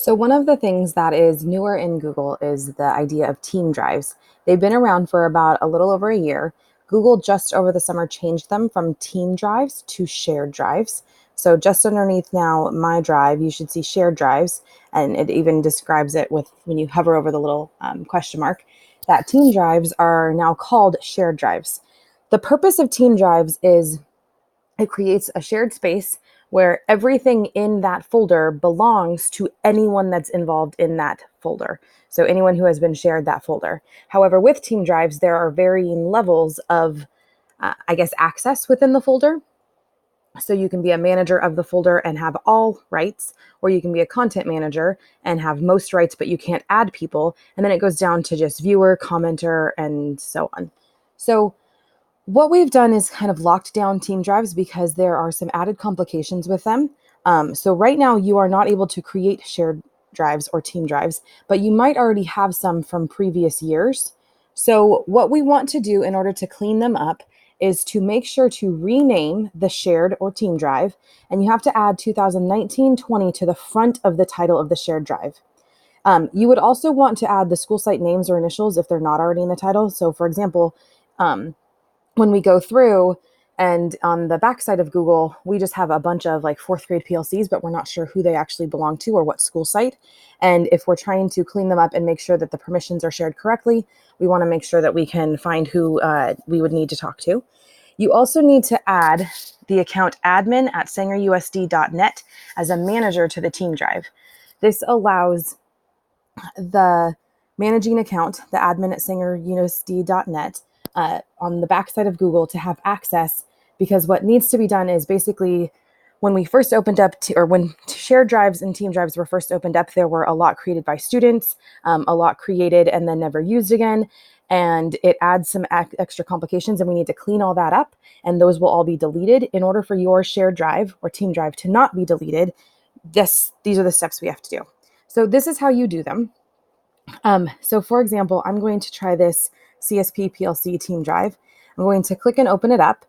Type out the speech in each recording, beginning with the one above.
So, one of the things that is newer in Google is the idea of team drives. They've been around for about a little over a year. Google just over the summer changed them from team drives to shared drives. So, just underneath now my drive, you should see shared drives, and it even describes it with when you hover over the little question mark that team drives are now called shared drives. The purpose of team drives is it creates a shared space where everything in that folder belongs to anyone that's involved in that folder. So anyone who has been shared that folder. However, with team drives, there are varying levels of, access within the folder. So you can be a manager of the folder and have all rights, or you can be a content manager and have most rights, but you can't add people. And then it goes down to just viewer, commenter, and so on. So what we've done is kind of locked down team drives because there are some added complications with them. So right now you are not able to create shared drives or team drives, but you might already have some from previous years. So what we want to do in order to clean them up is to make sure to rename the shared or team drive, and you have to add 2019-20 to the front of the title of the shared drive. You would also want to add the school site names or initials if they're not already in the title. So for example, when we go through and on the backside of Google, we just have a bunch of like fourth grade PLCs, but we're not sure who they actually belong to or what school site. And if we're trying to clean them up and make sure that the permissions are shared correctly, we want to make sure that we can find who we would need to talk to. You also need to add the account admin at sangerusd.net as a manager to the team drive. This allows the managing account, the admin at sangerusd.net, on the backside of Google to have access, because what needs to be done is basically when we first opened up or when shared drives and team drives were first opened up, there were a lot created by students, a lot created and then never used again. And it adds some extra complications, and we need to clean all that up. And those will all be deleted. In order for your shared drive or team drive to not be deleted, these are the steps we have to do. So this is how you do them. So for example, I'm going to try this CSP PLC team drive. I'm going to click and open it up.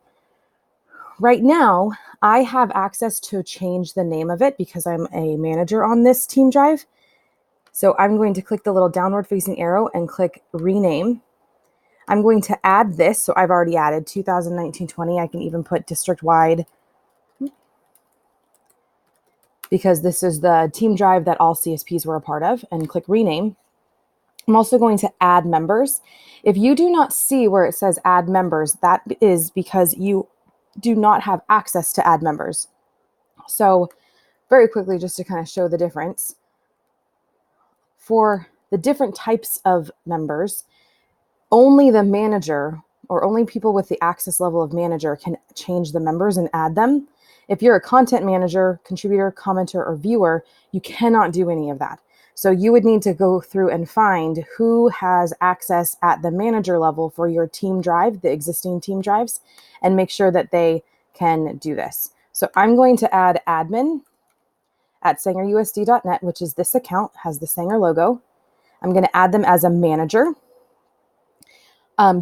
Right now, I have access to change the name of it because I'm a manager on this team drive. So I'm going to click the little downward facing arrow and click rename. I'm going to add this. So I've already added 2019-20. I can even put district wide because this is the team drive that all CSPs were a part of, and click rename. I'm also going to add members. If you do not see where it says add members, that is because you do not have access to add members. So very quickly, just to kind of show the difference, for the different types of members, only the manager or only people with the access level of manager can change the members and add them. If you're a content manager, contributor, commenter, or viewer, you cannot do any of that. So you would need to go through and find who has access at the manager level for your team drive, the existing team drives, and make sure that they can do this. So I'm going to add admin at sangerusd.net, which is this account, has the Sanger logo. I'm going to add them as a manager.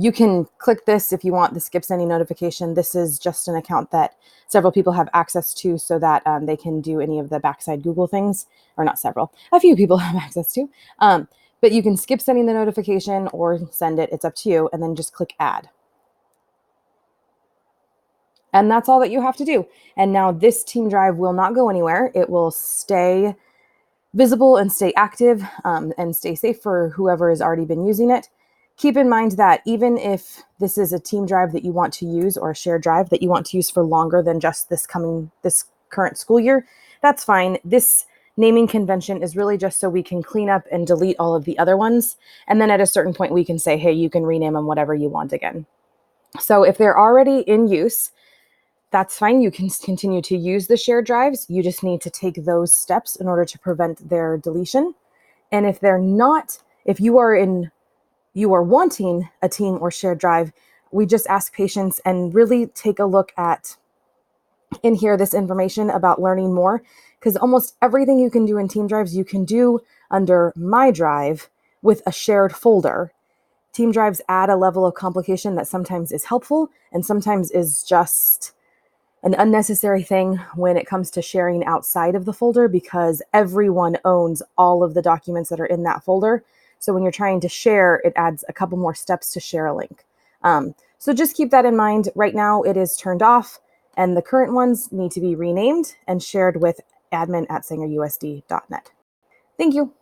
You can click this if you want. This skips any notification. This is just an account that several people have access to so that they can do any of the backside Google things, or not several, a few people have access to. But you can skip sending the notification or send it. It's up to you. And then just click add. And that's all that you have to do. And now this team drive will not go anywhere. It will stay visible and stay active and stay safe for whoever has already been using it. Keep in mind that even if this is a team drive that you want to use or a shared drive that you want to use for longer than just this current school year, that's fine. This naming convention is really just so we can clean up and delete all of the other ones. And then at a certain point, we can say, hey, you can rename them whatever you want again. So if they're already in use, that's fine. You can continue to use the shared drives. You just need to take those steps in order to prevent their deletion. And if they're not, if you are wanting a team or shared drive, we just ask patience and really take a look at in here this information about learning more, because almost everything you can do in team drives, you can do under My Drive with a shared folder. Team drives add a level of complication that sometimes is helpful and sometimes is just an unnecessary thing when it comes to sharing outside of the folder because everyone owns all of the documents that are in that folder. So when you're trying to share, it adds a couple more steps to share a link. So just keep that in mind. Right now it is turned off, and the current ones need to be renamed and shared with admin@sangerusd.net. Thank you.